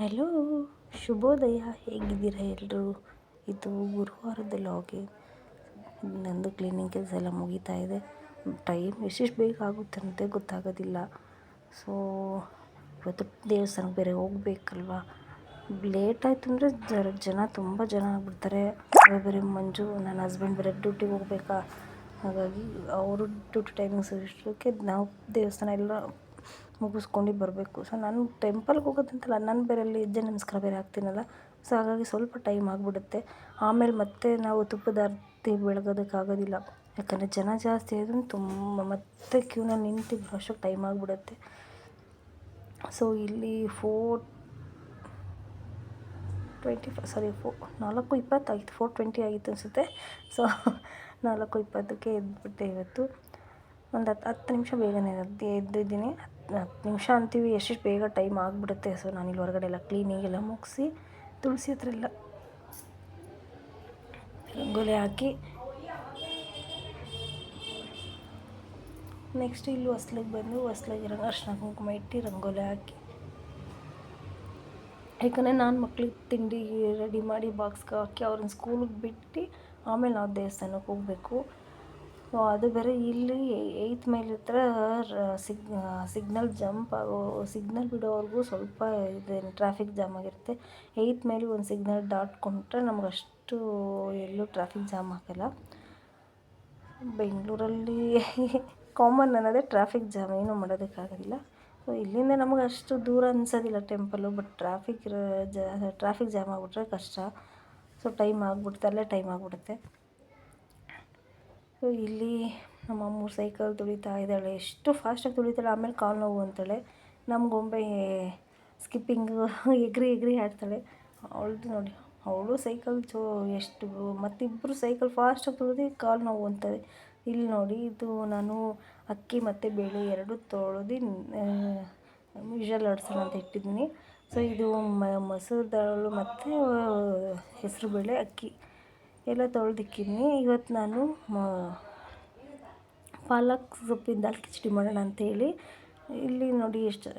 Hello, ಶುಭೋದಯ. ಹೇಗಿದ್ದೀರಾ ಎಲ್ಲರೂ? ಇದು ಗುರುವಾರದ ಲಾಗೆ. ನಂದು ಕ್ಲೀನಿಂಗ್ ಕೆಲಸ ಎಲ್ಲ ಮುಗೀತಾ ಇದೆ. ಟೈಮ್ ಎಷ್ಟೆಷ್ಟು ಬೇಗ ಆಗುತ್ತೆ ಅಂತ ಗೊತ್ತಾಗೋದಿಲ್ಲ. ಸೊ ಇವತ್ತು ದೇವಸ್ಥಾನಕ್ಕೆ ಬೇರೆ ಹೋಗ್ಬೇಕಲ್ವ. ಲೇಟ್ ಆಯಿತು ಅಂದರೆ ಜನ ತುಂಬ ಜನ ಆಗಿಬಿಡ್ತಾರೆ. ಬೇರೆ ಮಂಜು ನನ್ನ ಹಸ್ಬೆಂಡ್ ಬೇರೆ ಡ್ಯೂಟಿಗೆ ಹೋಗ್ಬೇಕಾ, ಹಾಗಾಗಿ ಅವರು ಡ್ಯೂಟಿ ಟೈಮಿಂಗ್ಸ್ ಇಷ್ಟಕ್ಕೆ ನಾವು ದೇವಸ್ಥಾನ ಎಲ್ಲ ಮುಗಿಸ್ಕೊಂಡು ಬರಬೇಕು. ಸೊ ನಾನು ಟೆಂಪಲ್ಗೆ ಹೋಗೋದಂತಲ್ಲ, ನಾನು ಬೇರೆ ಅಲ್ಲಿ ಹೆಜ್ಜೆ ನಮಸ್ಕಾರ ಬೇರೆ ಹಾಕ್ತೀನಲ್ಲ. ಸೊ ಹಾಗಾಗಿ ಸ್ವಲ್ಪ ಟೈಮ್ ಆಗಿಬಿಡುತ್ತೆ. ಆಮೇಲೆ ಮತ್ತೆ ನಾವು ತುಪ್ಪದ ಆರತಿ ಬೆಳಗೋದಕ್ಕಾಗೋದಿಲ್ಲ, ಯಾಕಂದರೆ ಜನ ಜಾಸ್ತಿ ಆದ್ರೂ ತುಂಬ ಮತ್ತೆ ಕ್ಯೂನಲ್ಲಿ ನಿಂತು ಬರೋಷ್ಟಕ್ಕೆ ಟೈಮ್ ಆಗಿಬಿಡುತ್ತೆ. ಸೊ ಇಲ್ಲಿ 4:20 ಆಗಿತ್ತು, 4:20 ಆಗಿತ್ತು ಅನಿಸುತ್ತೆ. ಸೊ 4:20ಕ್ಕೆ ಎದ್ಬಿಟ್ಟೆ ಇವತ್ತು. ಒಂದು 10 ನಿಮಿಷ ಬೇಗನೆ ಎದ್ದಿದ್ದೀನಿ. 10 ನಿಮಿಷ ಅಂತೀವಿ, ಎಷ್ಟೆಷ್ಟು ಬೇಗ ಟೈಮ್ ಆಗಿಬಿಡುತ್ತೆ. ಸೊ ನಾನಿಲ್ಲಿ ಹೊರಗಡೆ ಎಲ್ಲ ಕ್ಲೀನಿಂಗ್ ಎಲ್ಲ ಮುಗಿಸಿ ತುಳಸಿ ಹತ್ರ ಎಲ್ಲ ರಂಗೋಲಿ ಹಾಕಿ, ನೆಕ್ಸ್ಟ್ ಇಲ್ಲಿ ಹೊಸ್ಲಿಗೆ ಬಂದು ಹೊಸ್ಲಿಗೆ ಅರ್ಶಿನ ಕುಂಕುಮ ಇಟ್ಟು ರಂಗೋಲಿ ಹಾಕಿ, ಯಾಕಂದರೆ ನಾನು ಮಕ್ಳಿಗೆ ತಿಂಡಿ ರೆಡಿ ಮಾಡಿ ಬಾಕ್ಸ್ಗೆ ಹಾಕಿ ಅವ್ರನ್ನ ಸ್ಕೂಲಿಗೆ ಬಿಟ್ಟು ಆಮೇಲೆ ನಾವು ದೇವಸ್ಥಾನಕ್ಕೆ ಹೋಗಬೇಕು. ಅದು ಬೇರೆ ಇಲ್ಲಿ 8th ಮೈಲ್ ಹತ್ರ ಸಿಗ್ನಲ್ ಬಿಡೋವರೆಗೂ ಸ್ವಲ್ಪ ಟ್ರಾಫಿಕ್ ಜಾಮ್ ಆಗಿರುತ್ತೆ. 8th ಮೈಲ್ ಒಂದು ಸಿಗ್ನಲ್ ದಾಟ್ಕೊಂಡ್ರೆ ನಮಗಷ್ಟು ಎಲ್ಲೂ ಟ್ರಾಫಿಕ್ ಜಾಮ್ ಆಗಲ್ಲ. ಬೆಂಗಳೂರಲ್ಲಿ ಕಾಮನ್ ಅನ್ನೋದೇ ಟ್ರಾಫಿಕ್ ಜಾಮ್, ಏನೂ ಮಾಡೋದಕ್ಕಾಗೋದಿಲ್ಲ. ಸೊ ಇಲ್ಲಿಂದ ನಮಗೆ ಅಷ್ಟು ದೂರ ಅನ್ಸೋದಿಲ್ಲ ಟೆಂಪಲ್ಲು, ಬಟ್ ಟ್ರಾಫಿಕ್ ಜಾಮ್ ಆಗಿಬಿಟ್ರೆ ಕಷ್ಟ. ಸೊ ಅಲ್ಲೇ ಟೈಮ್ ಆಗಿಬಿಡುತ್ತೆ. ಸೊ ಇಲ್ಲಿ ನಮ್ಮ ಅಮ್ಮ ಸೈಕಲ್ ತುಳಿತಾ ಇದ್ದಾಳೆ, ಎಷ್ಟು ಫಾಸ್ಟಾಗಿ ತುಳಿತಾಳೆ. ಆಮೇಲೆ ಕಾಲು ನೋವು ಅಂತಾಳೆ. ನಮ್ಮ ಗೊಂಬೆ ಸ್ಕಿಪ್ಪಿಂಗು ಎಗ್ರಿ ಆಡ್ತಾಳೆ. ಅವಳದು ನೋಡಿ, ಅವಳು ಸೈಕಲ್ ಮತ್ತಿಬ್ಬರು ಸೈಕಲ್ ಫಾಸ್ಟಾಗಿ ತುಳಿದು ಕಾಲು ನೋವು ಅಂತಾರೆ. ಇಲ್ಲಿ ನೋಡಿ, ಇದು ನಾನು ಅಕ್ಕಿ ಮತ್ತು ಬೇಳೆ ಎರಡು ತೊಳೆದು ವಿಷಲ್ ಹೊಡ್ಸೋಣ ಅಂತ ಇಟ್ಟಿದ್ದೀನಿ. ಸೊ ಇದು ಮಸೂರ್ ದಾಳು ಮತ್ತು ಹೆಸರುಬೇಳೆ ಅಕ್ಕಿ ಎಲ್ಲ ತೊಳೆದಿಕ್ಕಿದ್ದೀನಿ. ಇವತ್ತು ನಾನು ಪಾಲಕ್ ಸೊಪ್ಪಿನ ದಾಲ್ ಕಿಚಡಿ ಮಾಡೋಣ ಅಂಥೇಳಿ ಇಲ್ಲಿ ನೋಡಿ ಎಷ್ಟು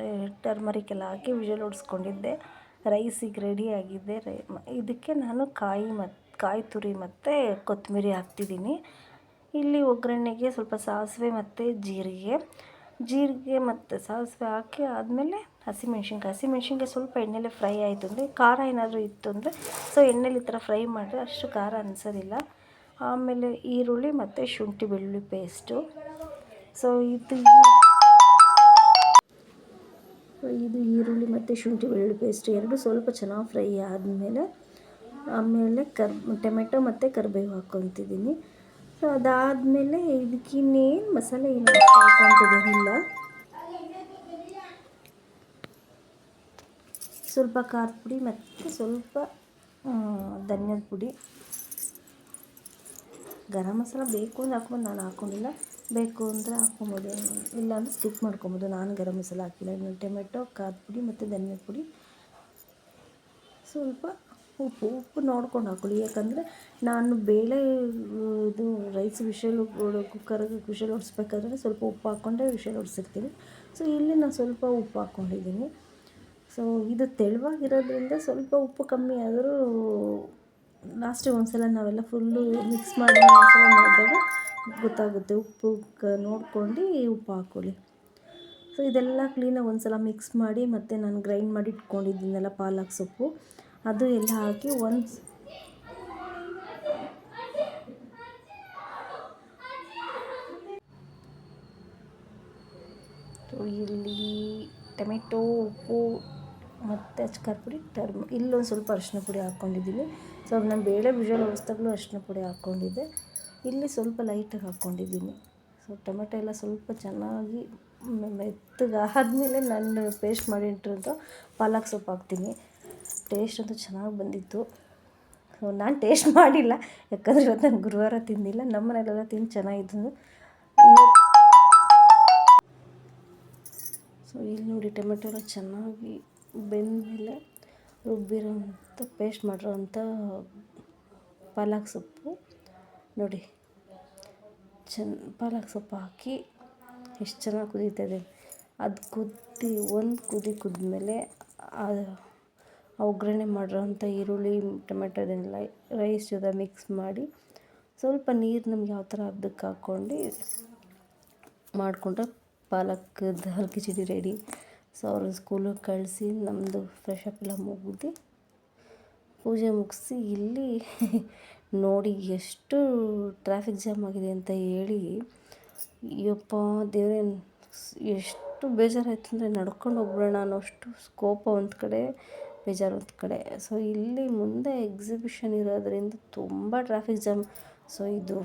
ಟರ್ಮರಿಕ್ ಎಲ್ಲ ಹಾಕಿ ವಿಷಲ್ ಹೊಡ್ಸ್ಕೊಂಡಿದ್ದೆ. ರೈಸಿಗೆ ರೆಡಿಯಾಗಿದ್ದೆ. ಇದಕ್ಕೆ ನಾನು ಕಾಯಿ ತುರಿ ಮತ್ತು ಕೊತ್ತಂಬರಿ ಹಾಕ್ತಿದ್ದೀನಿ. ಇಲ್ಲಿ ಒಗ್ಗರಣೆಗೆ ಸ್ವಲ್ಪ ಸಾಸಿವೆ ಮತ್ತು ಜೀರಿಗೆ ಮತ್ತು ಸಾಸಿವೆ ಹಾಕಿ ಆದಮೇಲೆ ಹಸಿಮೆಣ್ಸಿನ್ಕಾಯಿ ಸ್ವಲ್ಪ ಎಣ್ಣೆಲೆ ಫ್ರೈ ಆಯಿತು ಅಂದರೆ, ಖಾರ ಏನಾದರೂ ಇತ್ತು ಅಂದರೆ ಸೊ ಎಣ್ಣೆಲಿ ಈ ಥರ ಫ್ರೈ ಮಾಡಿದ್ರೆ ಅಷ್ಟು ಖಾರ ಅನಿಸೋದಿಲ್ಲ. ಆಮೇಲೆ ಈರುಳ್ಳಿ ಮತ್ತು ಶುಂಠಿ ಬೆಳ್ಳುಳ್ಳಿ ಪೇಸ್ಟು. ಸೊ ಇದು ಈರುಳ್ಳಿ ಮತ್ತು ಶುಂಠಿ ಬೆಳ್ಳುಳ್ಳಿ ಪೇಸ್ಟ್ ಎರಡು ಸ್ವಲ್ಪ ಚೆನ್ನಾಗಿ ಫ್ರೈ ಆಮೇಲೆ ಟೊಮೆಟೊ ಮತ್ತು ಕರಿಬೇವು ಹಾಕ್ಕೊತಿದ್ದೀನಿ. ಸೊ ಅದಾದಮೇಲೆ ಇದಕ್ಕಿನ್ನೇನು ಮಸಾಲೆ ಏನು ಹಾಕೋಂಥದ್ದೇನಿಲ್ಲ. ಸ್ವಲ್ಪ ಖಾರದ ಪುಡಿ ಮತ್ತು ಸ್ವಲ್ಪ ಧನಿಯಾದ ಪುಡಿ, ಗರಂ ಮಸಾಲ ಬೇಕು ಅಂದರೆ ಹಾಕ್ಬೋದು, ನಾನು ಹಾಕ್ಕೊಂಡಿಲ್ಲ. ಬೇಕು ಅಂದರೆ ಹಾಕ್ಕೊಬೋದು, ಇಲ್ಲಾಂದರೆ ಸ್ಕಿಪ್ ಮಾಡ್ಕೊಬೋದು. ನಾನು ಗರಂ ಮಸಾಲ ಹಾಕಿಲ್ಲ. ಇನ್ನು ಟೊಮೆಟೊ, ಖಾರದ ಪುಡಿ ಮತ್ತು ಧನಿಯಾದ ಪುಡಿ, ಸ್ವಲ್ಪ ಉಪ್ಪು ನೋಡ್ಕೊಂಡು ಹಾಕ್ಕೊಳ್ಳಿ. ಯಾಕಂದರೆ ನಾನು ಬೇಳೆ ಇದು ರೈಸ್ ಕುಕ್ಕರ್ಗೆ ವಿಷಲ್ ಹೊಡಿಸ್ಬೇಕಾದ್ರೆ ಸ್ವಲ್ಪ ಉಪ್ಪು ಹಾಕ್ಕೊಂಡೆ ವಿಷಲ್ ಹೊಡಿಸಿರ್ತೀನಿ. ಸೊ ಇಲ್ಲಿ ನಾನು ಸ್ವಲ್ಪ ಉಪ್ಪು ಹಾಕ್ಕೊಂಡಿದ್ದೀನಿ. ಸೊ ಇದು ತೆಳುವಾಗಿರೋದ್ರಿಂದ ಸ್ವಲ್ಪ ಉಪ್ಪು ಕಮ್ಮಿ ಆದರೂ ಲಾಸ್ಟಿಗೆ ಒಂದ್ಸಲ ನಾವೆಲ್ಲ ಫುಲ್ಲು ಮಿಕ್ಸ್ ಮಾಡಿ ಒಂದ್ಸಲ ನೋಡಿದಾಗ ಗೊತ್ತಾಗುತ್ತೆ. ಉಪ್ಪು ನೋಡ್ಕೊಂಡು ಉಪ್ಪು ಹಾಕ್ಕೊಳ್ಳಿ. ಸೊ ಇದೆಲ್ಲ ಕ್ಲೀನಾಗಿ ಒಂದ್ಸಲ ಮಿಕ್ಸ್ ಮಾಡಿ, ಮತ್ತು ನಾನು ಗ್ರೈಂಡ್ ಮಾಡಿ ಇಟ್ಕೊಂಡಿದ್ದೀನಲ್ಲ ಪಾಲಕ್ ಸೊಪ್ಪು, ಅದು ಎಲ್ಲ ಹಾಕಿ ಇಲ್ಲಿ ಟೊಮೆಟೊ, ಉಪ್ಪು ಮತ್ತು ಖಾರದ ಪುಡಿ, ಇಲ್ಲೊಂದು ಸ್ವಲ್ಪ ಅರಿಶಿನ ಪುಡಿ ಹಾಕ್ಕೊಂಡಿದ್ದೀನಿ. ಸೊ ನಾನು ಬೇಳೆ ವಿಷಲ್ ಹೊಡಿಸ್ದಾಗಲೂ ಅರಿಶಿನ ಪುಡಿ ಹಾಕ್ಕೊಂಡಿದ್ದೆ, ಇಲ್ಲಿ ಸ್ವಲ್ಪ ಲೈಟಾಗಿ ಹಾಕ್ಕೊಂಡಿದ್ದೀನಿ. ಸೊ ಟೊಮೆಟೊ ಎಲ್ಲ ಸ್ವಲ್ಪ ಚೆನ್ನಾಗಿ ಮೆತ್ತಗಾದ್ಮೇಲೆ ನಾನು ಪೇಸ್ಟ್ ಮಾಡಿ ಇಟ್ಟಿರೋಂಥ ಪಾಲಕ್ ಸೊಪ್ಪು ಹಾಕ್ತೀನಿ. ಟೇಸ್ಟ್ ಅಂತೂ ಚೆನ್ನಾಗಿ ಬಂದಿತ್ತು. ಸೊ ನಾನು ಟೇಸ್ಟ್ ಮಾಡಿಲ್ಲ, ಯಾಕಂದರೆ ಇವತ್ತು ನಾನು ಗುರುವಾರ ತಿಂದಿಲ್ಲ. ನಮ್ಮ ಮನೆಯಲ್ಲೆಲ್ಲ ತಿಂದು ಚೆನ್ನಾಗಿದ್ದು. ಸೊ ಇಲ್ಲಿ ನೋಡಿ, ಟೊಮೆಟೊ ಎಲ್ಲ ಚೆನ್ನಾಗಿ ಬೆಂದಮೇಲೆ ರುಬ್ಬಿರೋಂಥ ಪೇಸ್ಟ್ ಮಾಡಿರೋಂಥ ಪಾಲಕ್ ಸೊಪ್ಪು ನೋಡಿ, ಪಾಲಕ್ ಸೊಪ್ಪು ಹಾಕಿ ಎಷ್ಟು ಚೆನ್ನಾಗಿ ಕುದೀತದೆ. ಅದು ಒಂದು ಕುದಿ ಕುದ್ಮೇಲೆ ಒಗ್ಗರಣೆ ಮಾಡಿರೋಂಥ ಈರುಳ್ಳಿ ಟೊಮೆಟೊ ಅದನ್ನೆಲ್ಲ ರೈಸ್ ಜೊತೆ ಮಿಕ್ಸ್ ಮಾಡಿ ಸ್ವಲ್ಪ ನೀರು ನಮ್ಗೆ ಯಾವ ಥರ ಹದಕ್ಕೆ ಹಾಕ್ಕೊಂಡು ಮಾಡಿಕೊಂಡ್ರೆ ಪಾಲಕ್ ದಾಲ್ ಕಿಚಡಿ ರೆಡಿ. ಸೊ ಅವ್ರನ್ನ ಸ್ಕೂಲಿಗೆ ಕಳಿಸಿ ನಮ್ಮದು ಫ್ರೆಶ್ ಅಪ್ ಎಲ್ಲ ಮುಗಿದು ಪೂಜೆ ಮುಗಿಸಿ ಇಲ್ಲಿ ನೋಡಿ ಎಷ್ಟು ಟ್ರಾಫಿಕ್ ಜಾಮ್ ಆಗಿದೆ ಅಂತ ಹೇಳಿ ಯಪ್ಪ ದೇವ್ರೇ, ಎಷ್ಟು ಬೇಜಾರಾಯ್ತು ಅಂದರೆ ನಡ್ಕೊಂಡು ಹೋಗ್ಬಿಡೋಣ ಅನ್ನೋಷ್ಟು ಕೋಪ ಒಂದು ಕಡೆ, ಬೇಜಾರು ಒಂದು ಕಡೆ. ಸೊ ಇಲ್ಲಿ ಮುಂದೆ ಎಕ್ಸಿಬಿಷನ್ ಇರೋದ್ರಿಂದ ತುಂಬ ಟ್ರಾಫಿಕ್ ಜಾಮ್. ಸೊ ಇದು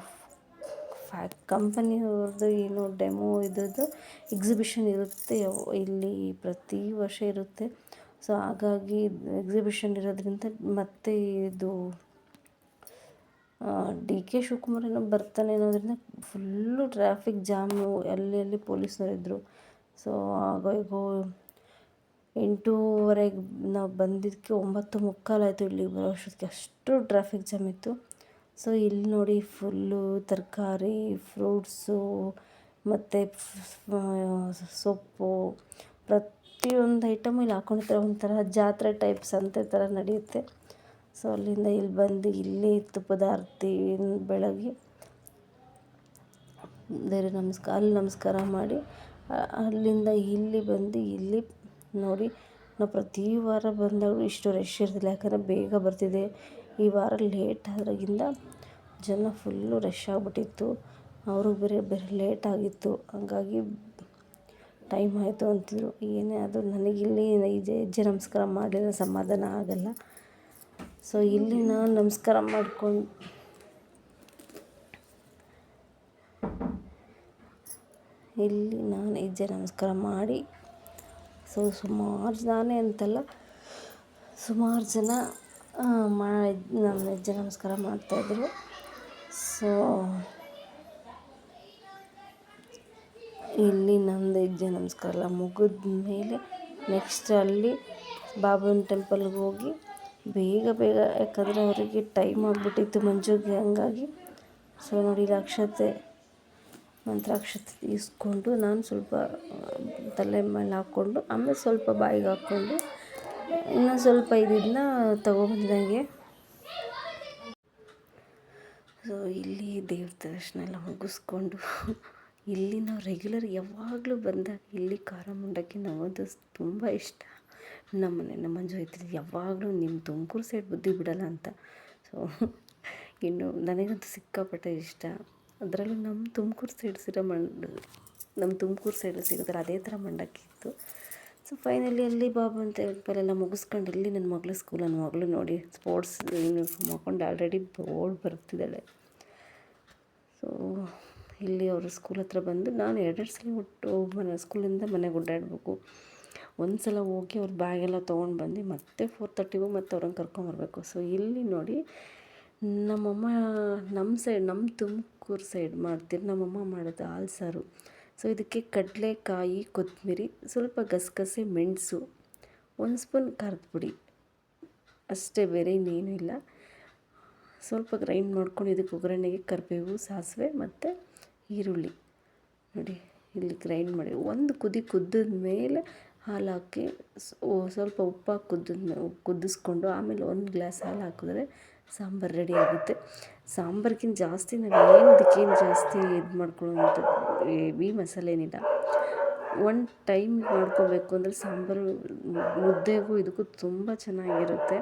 ಕಂಪನಿಯವ್ರದ್ದು ಏನು ಡೆಮೋ ಇದ್ರದ್ದು ಎಕ್ಸಿಬಿಷನ್ ಇರುತ್ತೆ ಇಲ್ಲಿ, ಪ್ರತಿ ವರ್ಷ ಇರುತ್ತೆ. ಸೊ ಹಾಗಾಗಿ ಎಕ್ಸಿಬಿಷನ್ ಇರೋದ್ರಿಂದ ಮತ್ತು ಇದು ಡಿ ಕೆ ಶಿವಕುಮಾರ್ ಏನೋ ಬರ್ತಾನೆ ಅನ್ನೋದ್ರಿಂದ ಫುಲ್ಲು ಟ್ರಾಫಿಕ್ ಜಾಮು, ಅಲ್ಲಿ ಪೊಲೀಸ್ನವರಿದ್ದರು. ಸೊ ಆಗೋ 8:30 ನಾವು ಬಂದಿದ್ದಕ್ಕೆ 9:45 ಆಯಿತು ಇಲ್ಲಿಗೆ ಬರೋ ಅಷ್ಟೊತ್ತಿಗೆ, ಅಷ್ಟು ಟ್ರಾಫಿಕ್ ಜಾಮ್ ಇತ್ತು. ಸೊ ಇಲ್ಲಿ ನೋಡಿ ಫುಲ್ಲು ತರಕಾರಿ, ಫ್ರೂಟ್ಸು ಮತ್ತು ಸೊಪ್ಪು, ಪ್ರತಿಯೊಂದು ಐಟಮು ಇಲ್ಲಿ ಹಾಕೊಂಡಿರ್ತಾರೆ. ಒಂಥರ ಜಾತ್ರೆ ಟೈಪ್ ಸಂತೆ ಥರ ನಡೆಯುತ್ತೆ. ಸೊ ಅಲ್ಲಿಂದ ಇಲ್ಲಿ ಬಂದು ಇಲ್ಲಿ ತುಪ್ಪದ ಆರತಿ ಬೆಳಗ್ಗೆ ದೇವ್ರ ನಮಸ್ಕಾರ ಮಾಡಿ ಅಲ್ಲಿಂದ ಇಲ್ಲಿ ಬಂದು ಇಲ್ಲಿ ನೋಡಿ, ನಾವು ಪ್ರತಿ ವಾರ ಬಂದಾಗ ಇಷ್ಟು ರಶ್ ಇರ್ತಿಲ್ಲ, ಯಾಕಂದರೆ ಬೇಗ ಬರ್ತಿದೆ. ಈ ವಾರ ಲೇಟ್ ಆದ್ರಾಗಿಂದ ಜನ ಫುಲ್ಲು ರಶ್ ಆಗಿಬಿಟ್ಟಿತ್ತು. ಅವ್ರಿಗೆ ಬೇರೆ ಲೇಟ್ ಆಗಿತ್ತು, ಹಾಗಾಗಿ ಟೈಮ್ ಆಯಿತು ಅಂತಿದ್ರು. ಏನೇ ಆದರೂ ನನಗಿಲ್ಲಿ ಹೆಜ್ಜೆ ನಮಸ್ಕಾರ ಮಾಡಲಿಲ್ಲ ಸಮಾಧಾನ ಆಗಲ್ಲ. ಸೊ ಇಲ್ಲಿ ನಾನು ನಮಸ್ಕಾರ ಮಾಡ್ಕೊಂಡು ಹೆಜ್ಜೆ ನಮಸ್ಕಾರ ಮಾಡಿ, ಸೊ ಸುಮಾರು ನಾನೇ ಅಂತಲ್ಲ, ಸುಮಾರು ಜನ ನಮ್ಮ ಹೆಜ್ಜೆ ನಮಸ್ಕಾರ ಮಾಡ್ತಾಯಿದ್ರು. ಸೊ ಇಲ್ಲಿ ನಮ್ಮದು ಹೆಜ್ಜೆ ನಮಸ್ಕಾರ ಎಲ್ಲ ಮುಗಿದ ಮೇಲೆ ನೆಕ್ಸ್ಟ್ ಅಲ್ಲಿ ಬಾಬನ ಟೆಂಪಲ್ಗೆ ಹೋಗಿ ಬೇಗ ಯಾಕಂದರೆ ಅವರಿಗೆ ಟೈಮ್ ಆಗಿಬಿಟ್ಟಿತ್ತು ಮಂಜುಗೆ, ಹಂಗಾಗಿ. ಸೊ ನೋಡಿ ಮಂತ್ರಾಕ್ಷತೆ ಇಸ್ಕೊಂಡು ನಾನು ಸ್ವಲ್ಪ ತಲೆ ಮೇಲೆ ಹಾಕ್ಕೊಂಡು, ಆಮೇಲೆ ಸ್ವಲ್ಪ ಬಾಯಿಗೆ ಹಾಕ್ಕೊಂಡು ಇನ್ನೂ ಸ್ವಲ್ಪ ಇದನ್ನ ತೊಗೊಬಂದಿದ್ದಂಗೆ. ಸೊ ಇಲ್ಲಿ ದೇವ್ರ ದರ್ಶನ ಎಲ್ಲ ಮುಗಿಸ್ಕೊಂಡು ಇಲ್ಲಿ ನಾವು ರೆಗ್ಯುಲರ್ ಯಾವಾಗಲೂ ಬಂದಾಗ ಇಲ್ಲಿ ಖಾರ ಮಂಡಕ್ಕಿ ನಮ್ಮದು ತುಂಬ ಇಷ್ಟ. ನಮ್ಮ ಮಂಜು ಹೇಳ್ತಿದ್ದು ಯಾವಾಗಲೂ ನಿಮ್ಮ ತುಮಕೂರು ಸೈಡ್ ಬುದ್ಧಿ ಬಿಡಲ್ಲ ಅಂತ. ಸೊ ಇನ್ನು ನನಗಂತೂ ಸಿಕ್ಕಾಪಟ್ಟೆ ಇಷ್ಟ. ಅದರಲ್ಲೂ ನಮ್ಮ ತುಮಕೂರು ಸೈಡ್ ಸಿಗುತ್ತಲ್ಲ ಅದೇ ಥರ ಮಂಡಕ್ಕಿ ಇತ್ತು. ಸೊ ಫೈನಲಿ ಅಲ್ಲಿ ಬಾಬನ ಟೆಂಪಲೆಲ್ಲ ಮುಗಿಸ್ಕೊಂಡು ಇಲ್ಲಿ ನನ್ನ ಮಗಳು ನೋಡಿ ಸ್ಪೋರ್ಟ್ಸ್ ಯೂನಿಫಾರ್ಮ್ ಹಾಕ್ಕೊಂಡು ಆಲ್ರೆಡಿ ಓಡ್ ಬರ್ತಿದ್ದಾಳೆ. ಸೊ ಇಲ್ಲಿ ಅವರು ಸ್ಕೂಲ್ ಹತ್ರ ಬಂದು ನಾನು 2 ಸಲ ಸ್ಕೂಲಿಂದ ಮನೆಗೆ ಓಡಾಡಬೇಕು. ಒಂದು ಸಲ ಹೋಗಿ ಅವ್ರ ಬ್ಯಾಗೆಲ್ಲ ತೊಗೊಂಡು ಬಂದು ಮತ್ತೆ 4:30 ಮತ್ತೆ ಅವ್ರನ್ನ ಕರ್ಕೊಂಬರ್ಬೇಕು. ಸೊ ಇಲ್ಲಿ ನೋಡಿ ನಮ್ಮಮ್ಮ ನಮ್ಮ ತುಮಕೂರು ಸೈಡ್ ನಮ್ಮಮ್ಮ ಮಾಡೋದು ಹಾಲು ಸಾರು. ಸೊ ಇದಕ್ಕೆ ಕಡಲೆಕಾಯಿ, ಕೊತ್ತಂಬರಿ, ಸ್ವಲ್ಪ ಗಸಗಸೆ, ಮೆಣಸು, 1 ಸ್ಪೂನ್ ಖಾರದ ಪುಡಿ ಅಷ್ಟೇ, ಬೇರೆ ಇನ್ನೇನು ಇಲ್ಲ. ಸ್ವಲ್ಪ ಗ್ರೈಂಡ್ ಮಾಡ್ಕೊಂಡು ಇದಕ್ಕೆ ಒಗ್ಗರಣೆಗೆ ಕರಿಬೇವು, ಸಾಸಿವೆ ಮತ್ತು ಈರುಳ್ಳಿ ನೋಡಿ ಇಲ್ಲಿ ಗ್ರೈಂಡ್ ಮಾಡಿ ಒಂದು ಕುದಿದ ಮೇಲೆ ಹಾಲು ಹಾಕಿ ಸ್ವಲ್ಪ ಉಪ್ಪು ಹಾಕಿ ಕುದಿಸ್ಕೊಂಡು ಆಮೇಲೆ 1 ಗ್ಲಾಸ್ ಹಾಲು ಹಾಕಿದ್ರೆ ಸಾಂಬಾರು ರೆಡಿ ಆಗುತ್ತೆ. ಸಾಂಬಾರ್ಗಿಂತ ಜಾಸ್ತಿ ನಾವು ಇದಕ್ಕೇನು ಜಾಸ್ತಿ ಇದು ಮಾಡ್ಕೊಳ್ಳೋವಂಥದ್ದು ಹೆವಿ ಮಸಾಲೆ ಏನಿಲ್ಲ. ಒನ್ ಟೈಮ್ ಮಾಡ್ಕೋಬೇಕು ಅಂದರೆ ಸಾಂಬಾರು ಮುದ್ದೆಗೂ ಇದಕ್ಕೂ ತುಂಬ ಚೆನ್ನಾಗಿರುತ್ತೆ.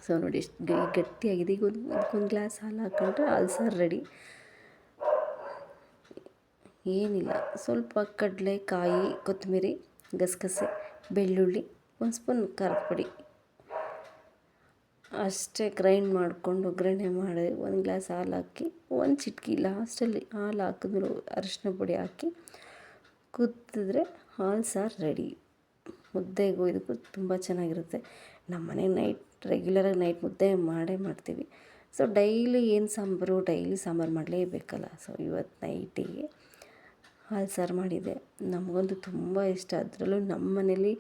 ಸೊ ನೋಡಿ ಎಷ್ಟು ಗಟ್ಟಿಯಾಗಿದೆ. ಈಗ ಇದಕ್ಕೊಂದು ಗ್ಲಾಸ್ ಹಾಲು ಹಾಕೊಂಡ್ರೆ ಹಾಲು ಸಾರು ರೆಡಿ. ಏನಿಲ್ಲ, ಸ್ವಲ್ಪ ಕಡಲೆಕಾಯಿ, ಕೊತ್ತಂಬರಿ, ಗಸಗಸೆ, ಬೆಳ್ಳುಳ್ಳಿ, 1 ಸ್ಪೂನ್ ಖಾರದ ಪುಡಿ ಅಷ್ಟೇ ಗ್ರೈಂಡ್ ಮಾಡಿಕೊಂಡು ಒಗ್ಗರಣೆ ಮಾಡಿ 1 ಗ್ಲಾಸ್ ಹಾಲು ಹಾಕಿ 1 ಚಿಟಕಿ ಲಾಸ್ಟಲ್ಲಿ ಹಾಲು ಹಾಕಿದ್ರು ಅರಿಶಿನ ಪುಡಿ ಹಾಕಿ ಕುದಿದ್ರೆ ಹಾಲು ಸಾರು ರೆಡಿ. ಮುದ್ದೆಗೂ ಇದಕ್ಕೂ ತುಂಬ ಚೆನ್ನಾಗಿರುತ್ತೆ. ನಮ್ಮ ಮನೆಗೆ ರೆಗ್ಯುಲರಾಗಿ ನೈಟ್ ಮುದ್ದೆ ಮಾಡ್ತೀವಿ. ಸೊ ಡೈಲಿ ಸಾಂಬಾರು ಮಾಡಲೇಬೇಕಲ್ಲ. ಸೊ ಇವತ್ತು ನೈಟಿಗೆ ಹಾಲು ಸಾರು ಮಾಡಿದೆ. ನಮಗಂತೂ ತುಂಬ ಇಷ್ಟ. ಅದರಲ್ಲೂ ನಮ್ಮ ಮನೇಲಿ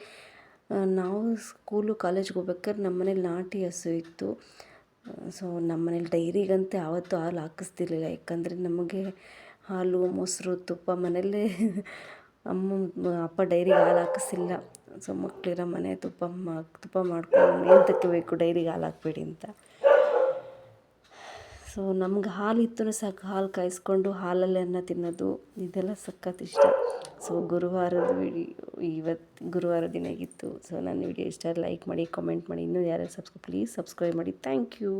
ನಾವು ಸ್ಕೂಲು ಕಾಲೇಜ್ಗೆ ಹೋಗ್ಬೇಕಾದ್ರೆ ನಮ್ಮ ಮನೇಲಿ ನಾಟಿ ಹಸು ಇತ್ತು. ಸೊ ನಮ್ಮ ಮನೇಲಿ ಡೈರಿಗಂತೂ ಯಾವತ್ತೂ ಹಾಲು ಹಾಕಿಸ್ತಿರ್ಲಿಲ್ಲ, ಯಾಕಂದರೆ ನಮಗೆ ಹಾಲು, ಮೊಸರು, ತುಪ್ಪ ಮನೆಯಲ್ಲೇ ಅಪ್ಪ ಡೈರಿಗೆ ಹಾಲು ಹಾಕಿಸಿಲ್ಲ. ಸೊ ಮಕ್ಕಳಿರೋ ಮನೆ ತುಪ್ಪ ಮಾಡ್ಕೊಂಡು ಏನು ತಕ್ಕಬೇಕು ಡೈರಿಗೆ ಹಾಲು ಹಾಕ್ಬೇಡಿ ಅಂತ. ಸೊ ನಮ್ಗೆ ಹಾಲಿತ್ತು ಸಾಕು, ಹಾಲು ಕಾಯಿಸ್ಕೊಂಡು ಹಾಲಲ್ಲೇ ಅನ್ನ ತಿನ್ನೋದು ಇದೆಲ್ಲ ಸಖತ್ ಇಷ್ಟ. ಸೊ ಗುರುವಾರದ ಇವತ್ತು ಗುರುವಾರ ದಿನ ಆಗಿತ್ತು. ಸೊ ನನ್ನ ವಿಡಿಯೋ ಇಷ್ಟ ಲೈಕ್ ಮಾಡಿ, ಕಾಮೆಂಟ್ ಮಾಡಿ. ಇನ್ನೂ ಯಾರ್ಯಾರು ಪ್ಲೀಸ್ ಸಬ್ಸ್ಕ್ರೈಬ್ ಮಾಡಿ. Thank you.